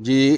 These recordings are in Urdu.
جی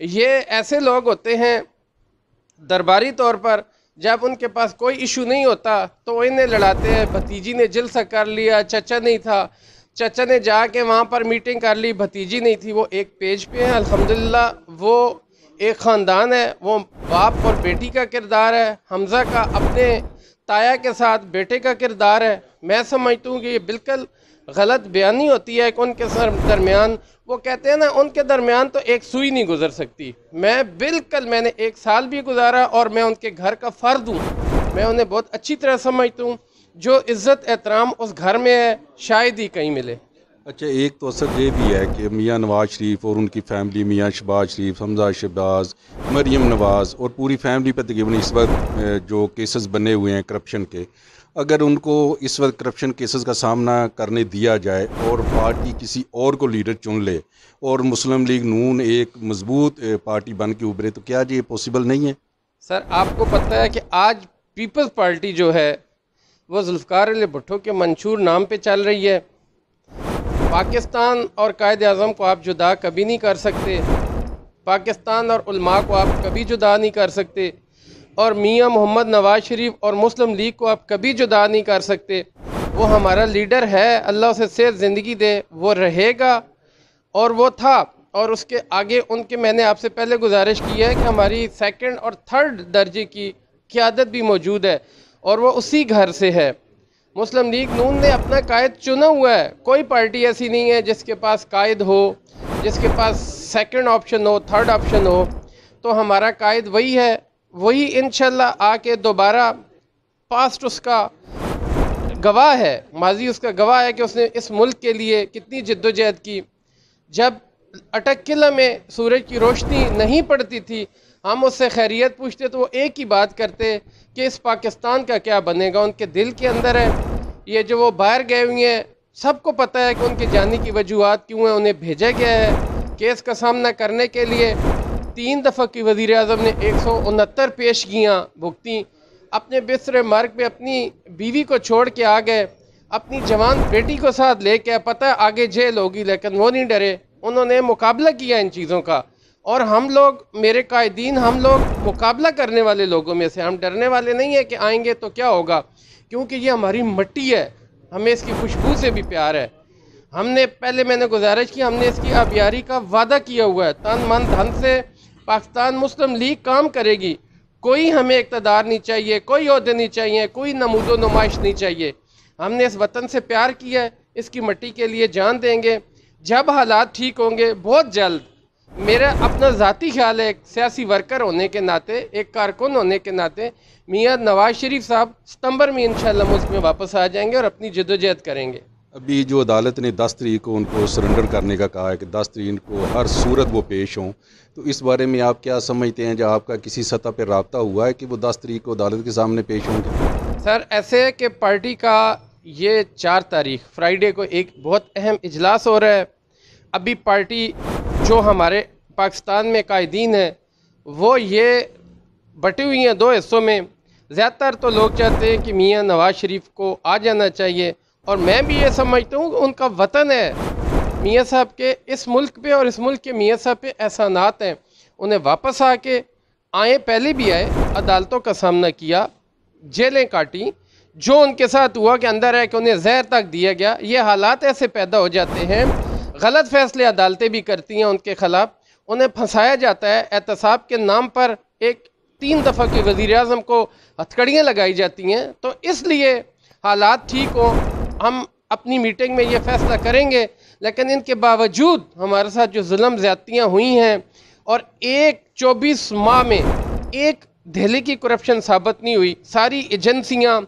یہ ایسے لوگ ہوتے ہیں درباری طور پر، جب ان کے پاس کوئی ایشو نہیں ہوتا تو وہ انہیں لڑاتے ہیں، بھتیجی نے جلسہ کر لیا، چچا نہیں تھا، چچا نے جا کے وہاں پر میٹنگ کر لی، بھتیجی نہیں تھی، وہ ایک پیج پہ ہیں الحمدللہ، وہ ایک خاندان ہے، وہ باپ اور بیٹی کا کردار ہے، حمزہ کا اپنے تایا کے ساتھ بیٹے کا کردار ہے۔ میں سمجھتا ہوں کہ یہ بالکل غلط بیانی ہوتی ہے کہ ان کے درمیان، وہ کہتے ہیں نا ان کے درمیان تو ایک سوئی نہیں گزر سکتی۔ میں نے 1 سال بھی گزارا اور میں ان کے گھر کا فرد ہوں، میں انہیں بہت اچھی طرح سمجھتا ہوں، جو عزت احترام اس گھر میں ہے شاید ہی کہیں ملے۔ اچھا، ایک تو اثر یہ بھی ہے کہ میاں نواز شریف اور ان کی فیملی، میاں شہباز شریف، حمزہ شہباز، مریم نواز اور پوری فیملی پہ تقریباً اس وقت جو کیسز بنے ہوئے ہیں کرپشن کے، اگر ان کو اس وقت کرپشن کیسز کا سامنا کرنے دیا جائے اور پارٹی کسی اور کو لیڈر چن لے اور مسلم لیگ نون ایک مضبوط پارٹی بن کے ابھرے، تو کیا یہ پاسبل نہیں ہے؟ سر آپ کو پتہ ہے کہ آج پیپلز پارٹی جو ہے وہ ذوالفقار علی بھٹو کے منشور نام پہ چل رہی ہے۔ پاکستان اور قائد اعظم کو آپ جدا کبھی نہیں کر سکتے، پاکستان اور علماء کو آپ کبھی جدا نہیں کر سکتے، اور میاں محمد نواز شریف اور مسلم لیگ کو آپ کبھی جدا نہیں کر سکتے۔ وہ ہمارا لیڈر ہے، اللہ اسے صحت زندگی دے، وہ رہے گا اور وہ تھا، اور اس کے آگے ان کے میں نے آپ سے پہلے گزارش کی ہے کہ ہماری 2nd اور 3rd درجے کی قیادت بھی موجود ہے اور وہ اسی گھر سے ہے۔ مسلم لیگ نون نے اپنا قائد چنا ہوا ہے، کوئی پارٹی ایسی نہیں ہے جس کے پاس قائد ہو، جس کے پاس 2nd آپشن ہو، 3rd آپشن ہو، تو ہمارا قائد وہی ہے، وہی انشاءاللہ آ کے دوبارہ، پاسٹ اس کا گواہ ہے، ماضی اس کا گواہ ہے کہ اس نے اس ملک کے لیے کتنی جد و جہد کی۔ جب اٹک قلعہ میں سورج کی روشنی نہیں پڑتی تھی، ہم اس سے خیریت پوچھتے تو وہ ایک ہی بات کرتے کہ اس پاکستان کا کیا بنے گا۔ ان کے دل کے اندر ہے، یہ جو وہ باہر گئے ہوئے ہیں سب کو پتہ ہے کہ ان کے جانے کی وجوہات کیوں ہیں، انہیں بھیجا گیا ہے کیس کا سامنا کرنے کے لیے۔ 3 دفعہ کی وزیر اعظم نے 169 پیشگیاں بھگتیں، اپنے بستر مرگ پہ اپنی بیوی کو چھوڑ کے آ گئے، اپنی جوان بیٹی کو ساتھ لے کے، پتہ ہے آگے جیل ہوگی لیکن وہ نہیں ڈرے، انہوں نے مقابلہ کیا ان چیزوں کا۔ اور ہم لوگ، میرے قائدین، ہم لوگ مقابلہ کرنے والے لوگوں میں سے، ہم ڈرنے والے نہیں ہیں کہ آئیں گے تو کیا ہوگا، کیونکہ یہ ہماری مٹی ہے، ہمیں اس کی خوشبو سے بھی پیار ہے۔ ہم نے پہلے، میں نے گزارش کی، ہم نے اس کی آبیاری کا وعدہ کیا ہوا ہے، تن من دھن سے پاکستان مسلم لیگ کام کرے گی، کوئی ہمیں اقتدار نہیں چاہیے، کوئی عہدے نہیں چاہیے، کوئی نمود و نمائش نہیں چاہیے۔ ہم نے اس وطن سے پیار کیا ہے، اس کی مٹی کے لیے جان دیں گے۔ جب حالات ٹھیک ہوں گے بہت جلد، میرا اپنا ذاتی خیال ہے، ایک سیاسی ورکر ہونے کے ناطے، ایک کارکن ہونے کے ناطے، میاں نواز شریف صاحب ستمبر میں انشاءاللہ ملک میں واپس آ جائیں گے اور اپنی جدوجہد کریں گے۔ ابھی جو عدالت نے 10 تاریخ کو ان کو سرنڈر کرنے کا کہا ہے کہ 10 تاریخ کو ہر صورت وہ پیش ہوں، تو اس بارے میں آپ کیا سمجھتے ہیں؟ جو آپ کا کسی سطح پہ رابطہ ہوا ہے کہ وہ 10 تاریخ کو عدالت کے سامنے پیش ہوں گے؟ سر ایسے ہے کہ پارٹی کا یہ 4 تاریخ فرائیڈے کو ایک بہت اہم اجلاس ہو رہا ہے۔ ابھی پارٹی جو ہمارے پاکستان میں قائدین ہیں وہ یہ بٹی ہوئی ہیں 2 حصوں میں۔ زیادہ تر تو لوگ چاہتے ہیں کہ میاں نواز شریف کو آ جانا چاہیے، اور میں بھی یہ سمجھتا ہوں کہ ان کا وطن ہے، میاں صاحب کے اس ملک پہ اور اس ملک کے میاں صاحب پہ احسانات ہیں، انہیں واپس آ کے آئیں، پہلے بھی آئے، عدالتوں کا سامنا کیا، جیلیں کاٹی، جو ان کے ساتھ ہوا کہ اندر ہے کہ انہیں زہر تک دیا گیا۔ یہ حالات ایسے پیدا ہو جاتے ہیں، غلط فیصلے عدالتیں بھی کرتی ہیں ان کے خلاف، انہیں پھنسایا جاتا ہے، احتساب کے نام پر ایک 3 دفعہ کی وزیر اعظم کو ہتھکڑیاں لگائی جاتی ہیں۔ تو اس لیے حالات ٹھیک ہوں، ہم اپنی میٹنگ میں یہ فیصلہ کریں گے، لیکن ان کے باوجود ہمارے ساتھ جو ظلم زیادتیاں ہوئی ہیں، اور 24 ماہ میں ایک دہلی کی کرپشن ثابت نہیں ہوئی، ساری ایجنسیاں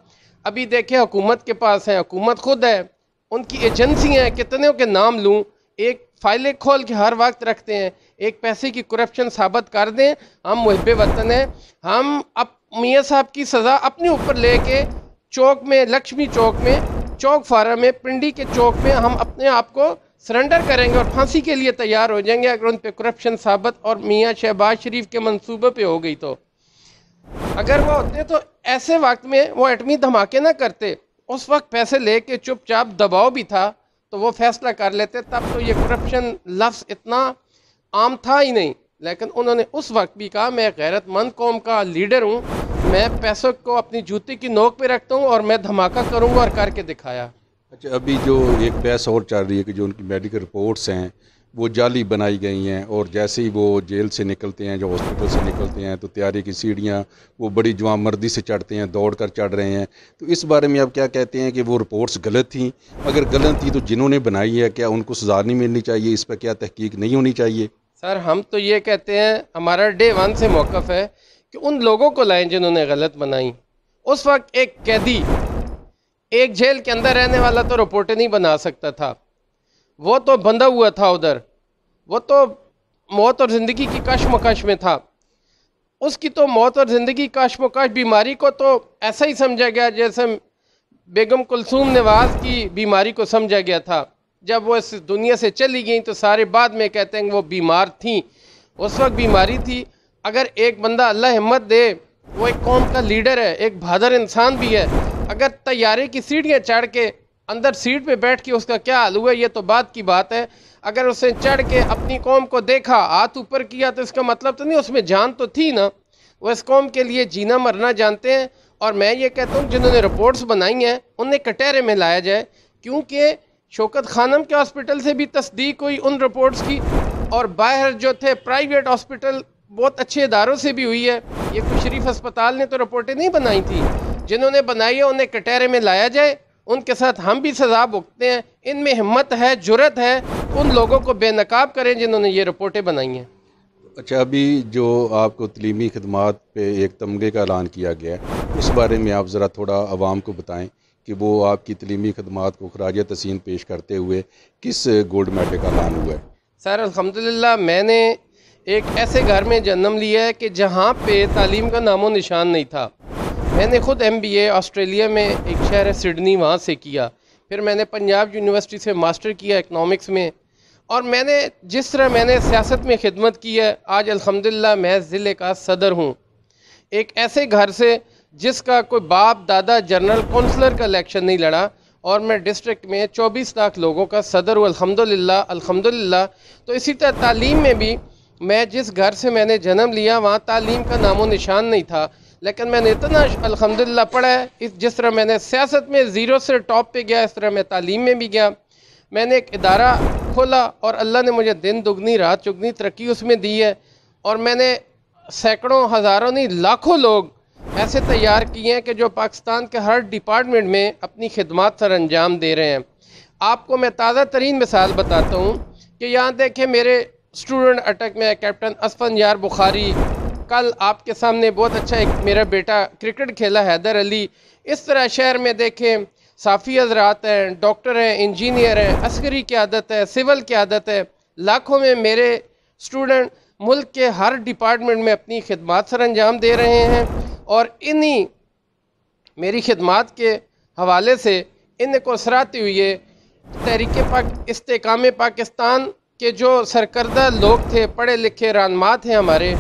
ابھی دیکھیں حکومت کے پاس ہیں، حکومت خود ہے، ان کی ایجنسیاں ہیں، کتنے کے نام لوں، ایک فائلیں کھول کے ہر وقت رکھتے ہیں، ایک پیسے کی کرپشن ثابت کر دیں، ہم محب وطن ہیں، ہم اب میاں صاحب کی سزا اپنے اوپر لے کے چوک میں، لکشمی چوک میں، چوک فارہ میں، پنڈی کے چوک میں ہم اپنے آپ کو سرنڈر کریں گے اور پھانسی کے لیے تیار ہو جائیں گے اگر ان پہ کرپشن ثابت اور میاں شہباز شریف کے منصوبے پہ ہو گئی تو۔ اگر وہ ہوتے تو ایسے وقت میں وہ ایٹمی دھماکے نہ کرتے، اس وقت پیسے لے کے چپ چاپ، دباؤ بھی تھا تو وہ فیصلہ کر لیتے، تب تو یہ کرپشن لفظ اتنا عام تھا ہی نہیں۔ لیکن انہوں نے اس وقت بھی کہا میں غیرت مند قوم کا لیڈر ہوں، میں پیسوں کو اپنی جوتی کی نوک پہ رکھتا ہوں اور میں دھماکہ کروں گا، اور کر کے دکھایا۔ اچھا، ابھی جو ایک بحث اور چل رہی ہے کہ جو ان کی میڈیکل رپورٹس ہیں وہ جعلی بنائی گئی ہیں، اور جیسے ہی وہ جیل سے نکلتے ہیں، جو ہاسپٹل سے نکلتے ہیں، تو تیاری کی سیڑھیاں وہ بڑی جوان مردی سے چڑھتے ہیں، دوڑ کر چڑھ رہے ہیں۔ تو اس بارے میں آپ کیا کہتے ہیں کہ وہ رپورٹس غلط تھیں؟ اگر غلط تھیں تو جنہوں نے بنائی ہے کیا ان کو سزا نہیں ملنی چاہیے؟ اس پہ کیا تحقیق نہیں ہونی چاہیے؟ سر ہم تو یہ کہتے ہیں، ہمارا ڈے ون سے موقف ہے کہ ان لوگوں کو لائیں جنہوں نے غلط بنائی۔ اس وقت ایک قیدی ایک جیل کے اندر رہنے والا تو رپورٹیں نہیں بنا سکتا تھا، وہ تو بندھا ہوا تھا ادھر، وہ تو موت اور زندگی کی کشمکش میں تھا۔ اس کی تو موت اور زندگی کشمکش، بیماری کو تو ایسا ہی سمجھا گیا جیسے بیگم کلثوم نواز کی بیماری کو سمجھا گیا تھا۔ جب وہ اس دنیا سے چلی گئیں تو سارے بعد میں کہتے ہیں کہ وہ بیمار تھیں، اس وقت بیماری تھی۔ اگر ایک بندہ اللہ ہمت دے، وہ ایک قوم کا لیڈر ہے، ایک بہادر انسان بھی ہے، اگر طیارے کی سیڑھیاں چڑھ کے اندر سیٹ پہ بیٹھ کے اس کا کیا حال ہوا یہ تو بات کی بات ہے، اگر اس نے چڑھ کے اپنی قوم کو دیکھا، ہاتھ اوپر کیا، تو اس کا مطلب تو نہیں اس میں جان تو تھی نا، وہ اس قوم کے لیے جینا مرنا جانتے ہیں۔ اور میں یہ کہتا ہوں جنہوں نے رپورٹس بنائی ہیں انہیں کٹہرے میں لایا جائے، کیونکہ شوکت خانم کے ہاسپٹل سے بھی تصدیق ہوئی ان رپورٹس کی، اور باہر جو تھے پرائیویٹ ہاسپٹل بہت اچھے اداروں سے بھی ہوئی ہے۔ یہ کوئی شریف اسپتال نے تو رپورٹیں نہیں بنائی تھی، جنہوں نے بنائی ہے انہیں کٹہرے میں لایا جائے، ان کے ساتھ ہم بھی سزا بھگتتے ہیں۔ ان میں ہمت ہے، جرت ہے، ان لوگوں کو بے نقاب کریں جنہوں نے یہ رپورٹیں بنائی ہیں۔ اچھا، ابھی جو آپ کو تعلیمی خدمات پہ ایک تمغے کا اعلان کیا گیا ہے، اس بارے میں آپ ذرا تھوڑا عوام کو بتائیں کہ وہ آپ کی تعلیمی خدمات کو خراج تحسین پیش کرتے ہوئے کس گولڈ میڈل کا اعلان ہوا ہے؟ سر الحمدللہ میں نے ایک ایسے گھر میں جنم لیا ہے کہ جہاں پہ تعلیم کا نام و نشان نہیں تھا۔ میں نے خود MBA آسٹریلیا میں ایک شہر ہے سڈنی، وہاں سے کیا، پھر میں نے پنجاب یونیورسٹی سے ماسٹر کیا اکنامکس میں، اور میں نے جس طرح میں نے سیاست میں خدمت کی ہے، آج الحمدللہ میں ضلع کا صدر ہوں، ایک ایسے گھر سے جس کا کوئی باپ دادا جنرل کونسلر کا الیکشن نہیں لڑا، اور میں ڈسٹرکٹ میں 24 لاکھ لوگوں کا صدر ہوں الحمدللہ۔ تو اسی طرح تعلیم میں بھی میں جس گھر سے میں نے جنم لیا وہاں تعلیم کا نام و نشان نہیں تھا، لیکن میں نے اتنا الحمدللہ پڑھا ہے، جس طرح میں نے سیاست میں زیرو سے ٹاپ پہ گیا، اس طرح میں تعلیم میں بھی گیا۔ میں نے ایک ادارہ کھولا اور اللہ نے مجھے دن دگنی رات چگنی ترقی اس میں دی ہے، اور میں نے سینکڑوں ہزاروں نہیں لاکھوں لوگ ایسے تیار کیے ہیں کہ جو پاکستان کے ہر ڈپارٹمنٹ میں اپنی خدمات سر انجام دے رہے ہیں۔ آپ کو میں تازہ ترین مثال بتاتا ہوں کہ یہاں دیکھیں میرے اسٹوڈنٹ اٹک میں کیپٹن اسفن یار بخاری، کل آپ کے سامنے بہت اچھا ایک میرا بیٹا کرکٹ کھیلا حیدر علی، اس طرح شہر میں دیکھیں صافی حضرات ہیں، ڈاکٹر ہیں، انجینئر ہیں، عسکری قیادت ہے، سول قیادت ہے، لاکھوں میں میرے اسٹوڈنٹ ملک کے ہر ڈپارٹمنٹ میں اپنی خدمات سر انجام دے رہے ہیں، اور انہی میری خدمات کے حوالے سے ان کو سراہتے ہوئے تحریک استحکام پاکستان کے جو سرکردہ لوگ تھے، پڑھے لکھے رہنما تھے ہمارے،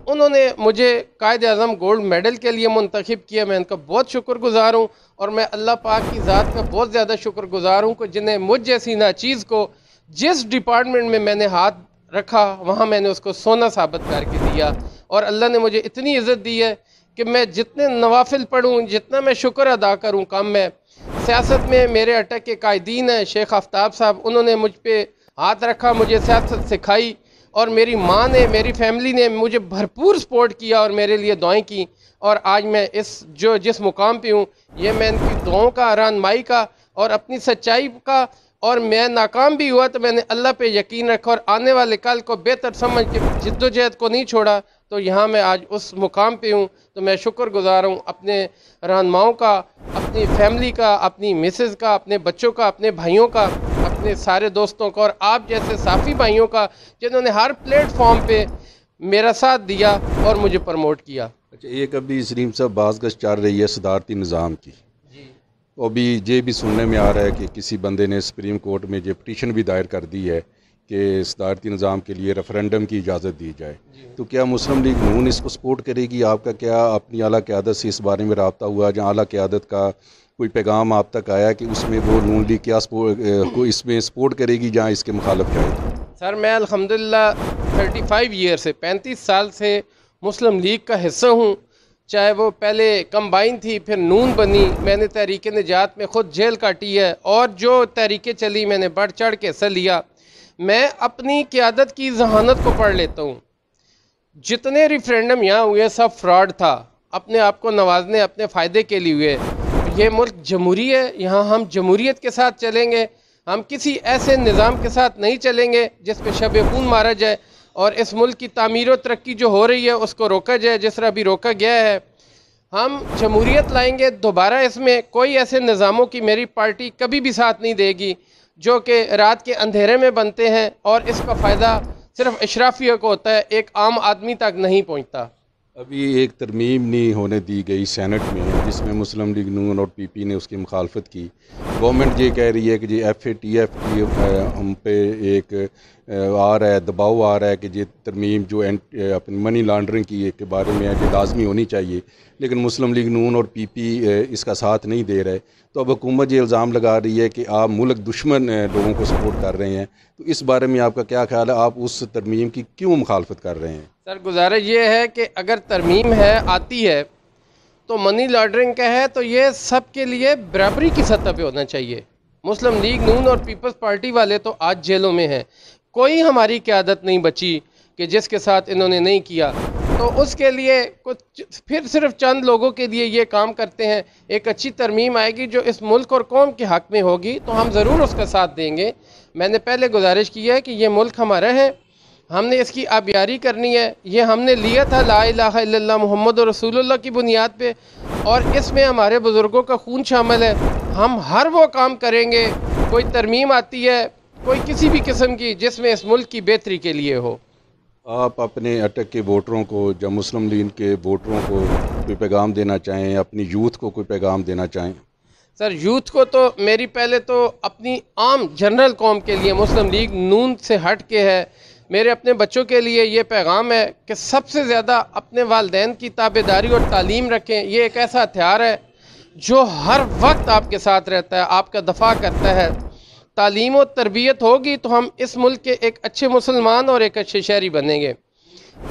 انہوں نے مجھے قائد اعظم گولڈ میڈل کے لیے منتخب کیا۔ میں ان کا بہت شکر گزار ہوں، اور میں اللہ پاک کی ذات کا بہت زیادہ شکر گزار ہوں کہ جنہیں مجھ جیسی ناچیز کو جس ڈپارٹمنٹ میں نے ہاتھ رکھا وہاں میں نے اس کو سونا ثابت کر کے دیا، اور اللہ نے مجھے اتنی عزت دی ہے کہ میں جتنے نوافل پڑھوں، جتنا میں شکر ادا کروں کم ہے۔ سیاست میں میرے اٹک کے قائدین ہیں، شیخ آفتاب صاحب، انہوں نے مجھ پہ ہاتھ رکھا، مجھے سیاست سکھائی، اور میری ماں نے، میری فیملی نے مجھے بھرپور سپورٹ کیا اور میرے لیے دعائیں کی، اور آج میں جس مقام پہ ہوں یہ میں ان کی دعاؤں کا، رہنمائی کا اور اپنی سچائی کا، اور میں ناکام بھی ہوا تو میں نے اللہ پہ یقین رکھا اور آنے والے کل کو بہتر سمجھ کے جدوجہد کو نہیں چھوڑا، تو یہاں میں آج اس مقام پہ ہوں۔ تو میں شکر گزار ہوں اپنے رہنماؤں کا، اپنی فیملی کا، اپنی مسز کا، اپنے بچوں کا، اپنے بھائیوں کا، اپنے سارے دوستوں کا، اور آپ جیسے صافی بھائیوں کا جنہوں نے ہر پلیٹ فارم پہ میرا ساتھ دیا اور مجھے پروموٹ کیا۔ اچھا، ایک ابھی سلیم صاحب باز گشت چل رہی ہے صدارتی نظام کی، ابھی یہ بھی سننے میں آ رہا ہے کہ کسی بندے نے سپریم کورٹ میں یہ پٹیشن بھی دائر کر دی ہے کہ صدارتی نظام کے لیے ریفرینڈم کی اجازت دی جائے، تو کیا مسلم لیگ نون اس کو سپورٹ کرے گی؟ آپ کا کیا اپنی اعلیٰ قیادت سے اس بارے میں رابطہ ہوا، جہاں اعلیٰ قیادت کا کوئی پیغام آپ تک آیا کہ اس میں وہ نون لیگ کیا اس میں سپورٹ کرے گی جہاں اس کے مخالف جائے گی؟ سر میں الحمدللہ 35 ایئر سے 35 سال سے مسلم لیگ کا حصہ ہوں، چاہے وہ پہلے کمبائن تھی پھر نون بنی، میں نے تحریک نجات میں خود جیل کاٹی ہے، اور جو تحریکیں چلی میں نے بڑھ چڑھ کے حصہ لیا۔ میں اپنی قیادت کی ذہانت کو پڑھ لیتا ہوں، جتنے ریفرینڈم یہاں ہوئے سب فراڈ تھا، اپنے آپ کو نوازنے اپنے فائدے کے لیے ہوئے۔ یہ ملک جمہوری ہے، یہاں ہم جمہوریت کے ساتھ چلیں گے، ہم کسی ایسے نظام کے ساتھ نہیں چلیں گے جس پہ شب خون مارا جائے، اور اس ملک کی تعمیر و ترقی جو ہو رہی ہے اس کو روکا جائے جس طرح بھی روکا گیا ہے۔ ہم جمہوریت لائیں گے دوبارہ، اس میں کوئی ایسے نظاموں کی میری پارٹی کبھی بھی ساتھ نہیں دے گی جو کہ رات کے اندھیرے میں بنتے ہیں اور اس کا فائدہ صرف اشرافیہ کو ہوتا ہے، ایک عام آدمی تک نہیں پہنچتا۔ ابھی ایک ترمیم نہیں ہونے دی گئی سینٹ میں جس میں مسلم لیگ نون اور پی پی نے اس کی مخالفت کی۔ گورنمنٹ یہ کہہ رہی ہے کہ جی ایف اے ٹی ایف کی ہم پہ ایک آ رہا ہے، دباؤ آ رہا ہے کہ یہ ترمیم جو اپنی منی لانڈرنگ کی کے بارے میں ہے یہ لازمی ہونی چاہیے، لیکن مسلم لیگ نون اور پی پی اس کا ساتھ نہیں دے رہے۔ تو اب حکومت یہ الزام لگا رہی ہے کہ آپ ملک دشمن لوگوں کو سپورٹ کر رہے ہیں، تو اس بارے میں آپ کا کیا خیال ہے؟ آپ اس ترمیم کی کیوں مخالفت کر رہے ہیں؟ سر گزارش یہ ہے کہ اگر ترمیم ہے آتی ہے تو منی لانڈرنگ کا ہے تو یہ سب کے لیے برابری کی سطح پہ ہونا چاہیے۔ مسلم لیگ نون اور پیپلز پارٹی والے تو آج جیلوں میں ہیں، کوئی ہماری قیادت نہیں بچی کہ جس کے ساتھ انہوں نے نہیں کیا، تو اس کے لیے کچھ پھر صرف چند لوگوں کے لیے یہ کام کرتے ہیں۔ ایک اچھی ترمیم آئے گی جو اس ملک اور قوم کے حق میں ہوگی تو ہم ضرور اس کا ساتھ دیں گے۔ میں نے پہلے گزارش کی ہے کہ یہ ملک ہمارا ہے، ہم نے اس کی آبیاری کرنی ہے، یہ ہم نے لیا تھا لا الہ الا اللہ محمد رسول اللہ کی بنیاد پہ، اور اس میں ہمارے بزرگوں کا خون شامل ہے۔ ہم ہر وہ کام کریں گے، کوئی ترمیم آتی ہے کوئی کسی بھی قسم کی جس میں اس ملک کی بہتری کے لیے ہو۔ آپ اپنے اٹک کے ووٹروں کو یا مسلم لیگ کے ووٹروں کو کوئی پیغام دینا چاہیں، اپنی یوتھ کو کوئی پیغام دینا چاہیں؟ سر یوتھ کو تو میری پہلے تو اپنی عام جنرل قوم کے لیے مسلم لیگ نون سے ہٹ کے ہے، میرے اپنے بچوں کے لیے یہ پیغام ہے کہ سب سے زیادہ اپنے والدین کی تابعداری اور تعلیم رکھیں۔ یہ ایک ایسا ہتھیار ہے جو ہر وقت آپ کے ساتھ رہتا ہے، آپ کا دفاع کرتا ہے۔ تعلیم و تربیت ہوگی تو ہم اس ملک کے ایک اچھے مسلمان اور ایک اچھے شہری بنیں گے۔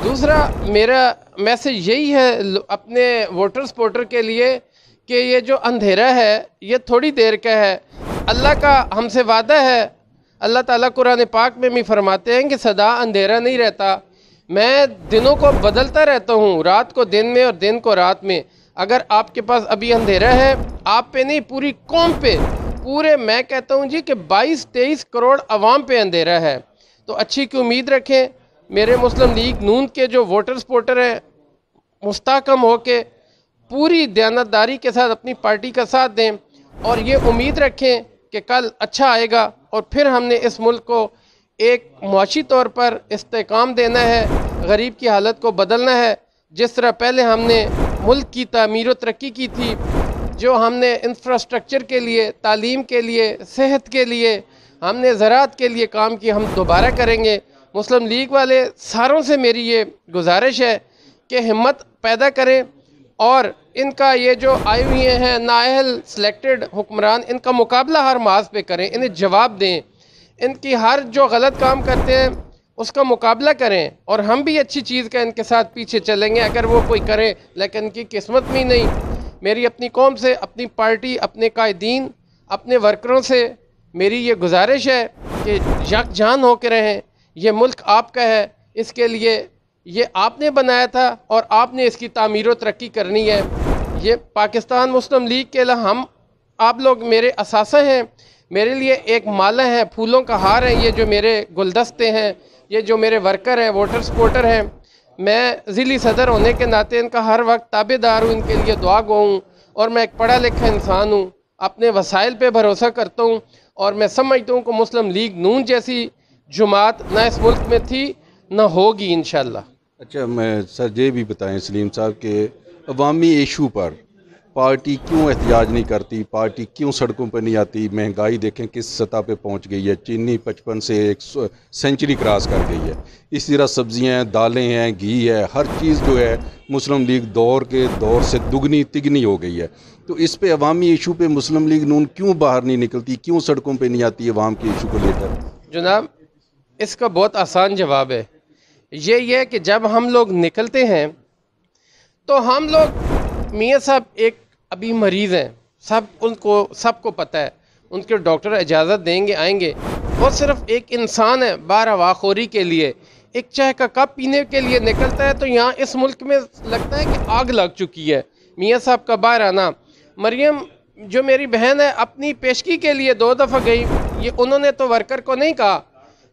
دوسرا میرا میسج یہی ہے اپنے ووٹر سپورٹر کے لیے کہ یہ جو اندھیرا ہے یہ تھوڑی دیر کا ہے، اللہ کا ہم سے وعدہ ہے۔ اللہ تعالیٰ قرآن پاک میں بھی فرماتے ہیں کہ سدا اندھیرا نہیں رہتا، میں دنوں کو بدلتا رہتا ہوں، رات کو دن میں اور دن کو رات میں۔ اگر آپ کے پاس ابھی اندھیرا ہے، آپ پہ نہیں پوری قوم پہ، پورے میں کہتا ہوں جی کہ 22-23 کروڑ عوام پہ اندھیرا ہے، تو اچھی کی امید رکھیں۔ میرے مسلم لیگ نون کے جو ووٹر سپورٹر ہیں مستحکم ہو کے پوری دیانتداری کے ساتھ اپنی پارٹی کا ساتھ دیں، اور یہ امید رکھیں کہ کل اچھا آئے گا، اور پھر ہم نے اس ملک کو ایک معاشی طور پر استحکام دینا ہے، غریب کی حالت کو بدلنا ہے۔ جس طرح پہلے ہم نے ملک کی تعمیر و ترقی کی تھی، جو ہم نے انفراسٹرکچر کے لیے، تعلیم کے لیے، صحت کے لیے، ہم نے زراعت کے لیے کام کی، ہم دوبارہ کریں گے۔ مسلم لیگ والے ساروں سے میری یہ گزارش ہے کہ ہمت پیدا کریں، اور ان کا یہ جو آئے ہوئے ہیں نااہل سلیکٹڈ حکمران، ان کا مقابلہ ہر محاذ پہ کریں، انہیں جواب دیں، ان کی ہر جو غلط کام کرتے ہیں اس کا مقابلہ کریں، اور ہم بھی اچھی چیز کا ان کے ساتھ پیچھے چلیں گے اگر وہ کوئی کرے، لیکن ان کی قسمت میں نہیں۔ میری اپنی قوم سے، اپنی پارٹی، اپنے قائدین، اپنے ورکروں سے میری یہ گزارش ہے کہ یکجان ہو کے رہیں۔ یہ ملک آپ کا ہے، اس کے لیے یہ آپ نے بنایا تھا اور آپ نے اس کی تعمیر و ترقی کرنی ہے۔ یہ پاکستان مسلم لیگ کے علاوہ آپ لوگ میرے اثاثہ ہیں، میرے لیے ایک مالا ہے، پھولوں کا ہار ہے، یہ جو میرے گلدستے ہیں، یہ جو میرے ورکر ہیں، ووٹر سپورٹر ہیں، میں ضلعی صدر ہونے کے ناطے ان کا ہر وقت تابع دار ہوں، ان کے لیے دعا گو ہوں، اور میں ایک پڑھا لکھا انسان ہوں، اپنے وسائل پہ بھروسہ کرتا ہوں، اور میں سمجھتا ہوں کہ مسلم لیگ نون جیسی جماعت نہ اس ملک میں تھی نہ ہوگی انشاءاللہ۔ اچھا، میں سر یہ بھی بتائیں سلیم صاحب کہ عوامی ایشو پر پارٹی کیوں احتجاج نہیں کرتی، پارٹی کیوں سڑکوں پہ نہیں آتی؟ مہنگائی دیکھیں کس سطح پہ پہنچ گئی ہے، چینی 55 سے 100 سینچری کراس کر گئی ہے، اسی طرح سبزیاں ہیں، دالیں ہیں، گھی ہے، ہر چیز جو ہے مسلم لیگ دور سے دگنی تگنی ہو گئی ہے۔ تو اس پہ عوامی ایشو پہ مسلم لیگ نون کیوں باہر نہیں نکلتی، کیوں سڑکوں پہ نہیں آتی عوام کے ایشو کو لے کر؟ جناب اس کا بہت آسان جواب ہے، یہ ہے کہ جب ہم لوگ نکلتے ہیں تو ہم لوگ میاں صاحب ایک ابھی مریض ہیں، سب کو پتہ ہے، ان کے ڈاکٹر اجازت دیں گے آئیں گے، وہ صرف ایک انسان ہے بار ہوا خوری کے لیے، ایک چائے کا کپ پینے کے لیے نکلتا ہے تو یہاں اس ملک میں لگتا ہے کہ آگ لگ چکی ہے۔ میاں صاحب کا باہر آنا، مریم جو میری بہن ہے اپنی پیشگی کے لیے 2 دفعہ گئی، یہ انہوں نے تو ورکر کو نہیں کہا،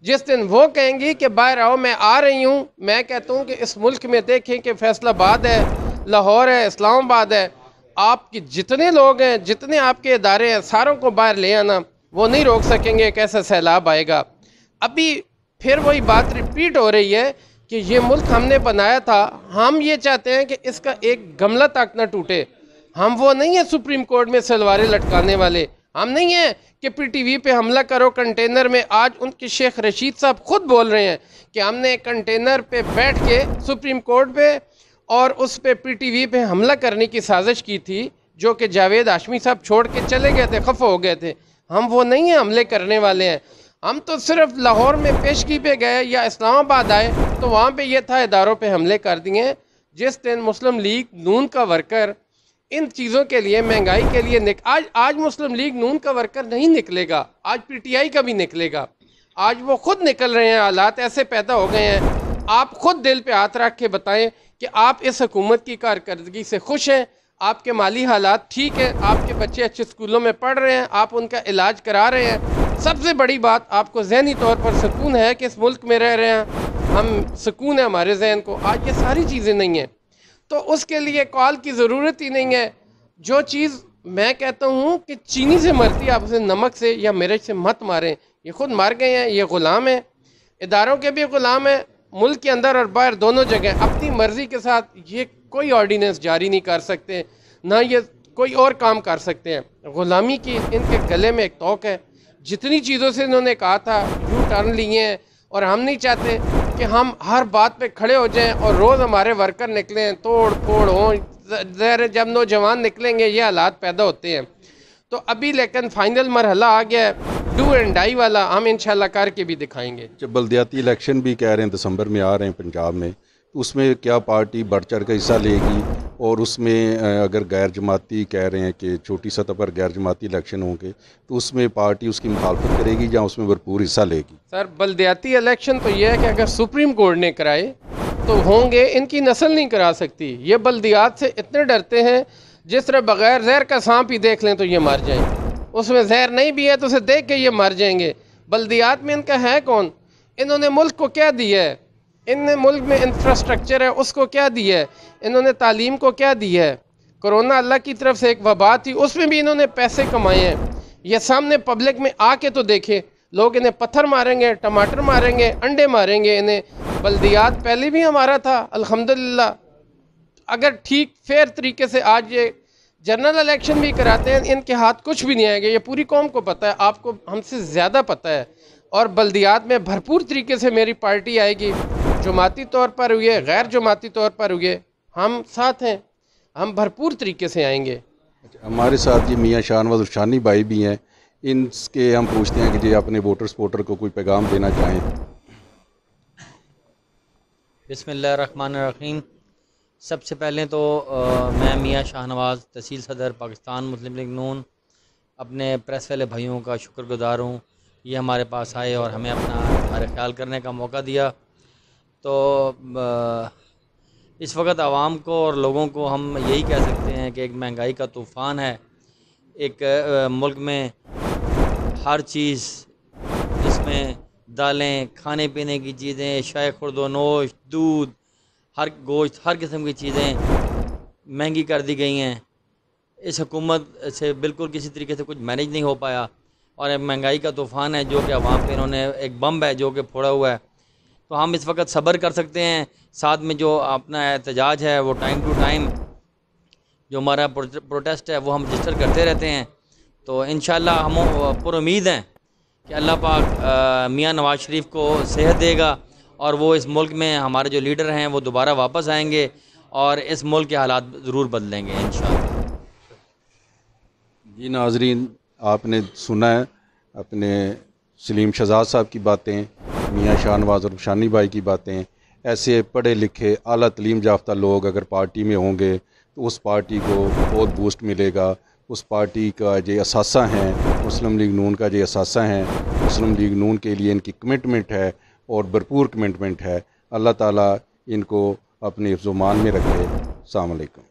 جس دن وہ کہیں گی کہ باہر آؤ میں آ رہی ہوں، میں کہتا ہوں کہ اس ملک میں دیکھیں کہ فیصل آباد ہے، لاہور ہے، اسلام آباد ہے، آپ کے جتنے لوگ ہیں، جتنے آپ کے ادارے ہیں، ساروں کو باہر لے آنا، وہ نہیں روک سکیں گے کیسا سیلاب آئے گا۔ ابھی پھر وہی بات ریپیٹ ہو رہی ہے کہ یہ ملک ہم نے بنایا تھا، ہم یہ چاہتے ہیں کہ اس کا ایک گملہ تک نہ ٹوٹے۔ ہم وہ نہیں ہیں سپریم کورٹ میں سلواریں لٹکانے والے، ہم نہیں ہیں کہ پی ٹی وی پہ حملہ کرو کنٹینر میں۔ آج ان کے شیخ رشید صاحب خود بول رہے ہیں کہ ہم نے کنٹینر پہ بیٹھ کے سپریم کورٹ پہ اور اس پہ پی ٹی وی پہ حملہ کرنے کی سازش کی تھی، جو کہ جاوید ہاشمی صاحب چھوڑ کے چلے گئے تھے، خفا ہو گئے تھے۔ ہم وہ نہیں ہیں حملے کرنے والے ہیں، ہم تو صرف لاہور میں پیشگی پہ گئے یا اسلام آباد آئے تو وہاں پہ یہ تھا اداروں پہ حملے کر دیے۔ جس دن مسلم لیگ نون کا ورکر ان چیزوں کے لیے، مہنگائی کے لیے آج مسلم لیگ نون کا ورکر نہیں نکلے گا، آج پی ٹی آئی کا بھی نکلے گا، آج وہ خود نکل رہے ہیں، حالات ایسے پیدا ہو گئے ہیں۔ آپ خود دل پہ ہاتھ رکھ کے بتائیں کہ آپ اس حکومت کی کارکردگی سے خوش ہیں، آپ کے مالی حالات ٹھیک ہیں، آپ کے بچے اچھے اسکولوں میں پڑھ رہے ہیں، آپ ان کا علاج کرا رہے ہیں، سب سے بڑی بات آپ کو ذہنی طور پر سکون ہے کہ اس ملک میں رہ رہے ہیں، ہم سکون ہے ہمارے ذہن کو۔ آج یہ ساری چیزیں نہیں ہیں تو اس کے لیے کال کی ضرورت ہی نہیں ہے۔ جو چیز میں کہتا ہوں کہ چینی سے مرتی ہے، آپ اسے نمک سے یا مرچ سے مت ماریں، یہ خود مار گئے ہیں، یہ غلام ہیں، اداروں کے بھی غلام ہیں، ملک کے اندر اور باہر دونوں جگہ اپنی مرضی کے ساتھ یہ کوئی آرڈیننس جاری نہیں کر سکتے، نہ یہ کوئی اور کام کر سکتے ہیں۔ غلامی کی ان کے گلے میں ایک توق ہے، جتنی چیزوں سے انہوں نے کہا تھا یو ٹرن لیے ہیں، اور ہم نہیں چاہتے کہ ہم ہر بات پہ کھڑے ہو جائیں اور روز ہمارے ورکر نکلیں توڑ پھوڑ ہوں، ظاہر جب نوجوان نکلیں گے یہ حالات پیدا ہوتے ہیں۔ تو ابھی لیکن فائنل مرحلہ آ گیا ہے، ڈو اینڈ ڈائی والا، ہم انشاءاللہ کر کے بھی دکھائیں گے۔ جب بلدیاتی الیکشن بھی کہہ رہے ہیں دسمبر میں آ رہے ہیں پنجاب میں، تو اس میں کیا پارٹی بڑھ چڑھ کا حصہ لے گی؟ اور اس میں اگر غیر جماعتی کہہ رہے ہیں کہ چھوٹی سطح پر غیر جماعتی الیکشن ہوں گے تو اس میں پارٹی اس کی مخالفت کرے گی یا اس میں بھرپور حصہ لے گی؟ سر بلدیاتی الیکشن تو یہ ہے کہ اگر سپریم کورٹ نے کرائے تو ہوں گے، ان کی نسل نہیں کرا سکتی۔ یہ بلدیات سے اتنے ڈرتے ہیں، جس طرح بغیر زہر کا سانپ ہی دیکھ لیں تو یہ مر جائیں، اس میں زہر نہیں بھی ہے تو اسے دیکھ کے یہ مر جائیں گے۔ بلدیات میں ان کا ہے کون؟ انہوں نے ملک کو کیا دیا ہے؟ ان نے ملک میں انفراسٹرکچر ہے اس کو کیا دیا ہے؟ انہوں نے تعلیم کو کیا دیا ہے؟ کرونا اللہ کی طرف سے ایک وبا تھی، اس میں بھی انہوں نے پیسے کمائے ہیں۔ یہ سامنے پبلک میں آ کے تو دیکھیں، لوگ انہیں پتھر ماریں گے، ٹماٹر ماریں گے، انڈے ماریں گے انہیں۔ بلدیات پہلے بھی ہمارا تھا الحمدللہ، اگر ٹھیک فیئر طریقے سے آج یہ جنرل الیکشن بھی کراتے ہیں ان کے ہاتھ کچھ بھی نہیں آئے گا، یہ پوری قوم کو پتہ ہے، آپ کو ہم سے زیادہ پتہ ہے۔ اور بلدیات میں بھرپور طریقے سے میری پارٹی آئے گی، جماعتی طور پر ہوئے، غیر جماعتی طور پر ہوئے، ہم ساتھ ہیں، ہم بھرپور طریقے سے آئیں گے۔ ہمارے ساتھ یہ میاں شاہ نواز رفشانی بھائی بھی ہیں، ان کے ہم پوچھتے ہیں کہ یہ اپنے ووٹر سپورٹر کو کوئی پیغام دینا چاہیں۔ بسم اللہ الرحمن الرحیم۔ سب سے پہلے تو میں میاں شاہ نواز تحصیل صدر پاکستان مسلم لیگ نون اپنے پریس والے بھائیوں کا شکر گزار ہوں، یہ ہمارے پاس آئے اور ہمیں اپنا اظہار خیال کرنے کا موقع دیا۔ تو اس وقت عوام کو اور لوگوں کو ہم یہی کہہ سکتے ہیں کہ ایک مہنگائی کا طوفان ہے، ایک ملک میں ہر چیز جس میں دالیں، کھانے پینے کی چیزیں، شائع خورد و نوش، دودھ، ہر گوشت، ہر قسم کی چیزیں مہنگی کر دی گئی ہیں۔ اس حکومت سے بالکل کسی طریقے سے کچھ مینیج نہیں ہو پایا، اور ایک مہنگائی کا طوفان ہے جو کہ عوام پہ انہوں نے ایک بم ہے جو کہ پھوڑا ہوا ہے۔ تو ہم اس وقت صبر کر سکتے ہیں، ساتھ میں جو اپنا احتجاج ہے وہ ٹائم ٹو ٹائم جو ہمارا پروٹیسٹ ہے وہ ہم رجسٹر کرتے رہتے ہیں۔ تو انشاءاللہ ہم پر امید ہیں کہ اللہ پاک میاں نواز شریف کو صحت دے گا اور وہ اس ملک میں ہمارے جو لیڈر ہیں وہ دوبارہ واپس آئیں گے اور اس ملک کے حالات ضرور بدلیں گے انشاءاللہ۔ جی ناظرین، آپ نے سنا ہے اپنے سلیم شہزاد صاحب کی باتیں، میاں شاہ نواز رفشانی بھائی کی باتیں۔ ایسے پڑھے لکھے اعلیٰ تعلیم یافتہ لوگ اگر پارٹی میں ہوں گے تو اس پارٹی کو بہت بوسٹ ملے گا. اس پارٹی کا جو اثاثہ ہیں مسلم لیگ نون کا جو اثاثہ ہیں مسلم لیگ نون کے لیے ان کی کمٹمنٹ ہے اور بھرپور کمٹمنٹ ہے. اللہ تعالیٰ ان کو اپنے حفظ و مان میں رکھے. السلام علیکم.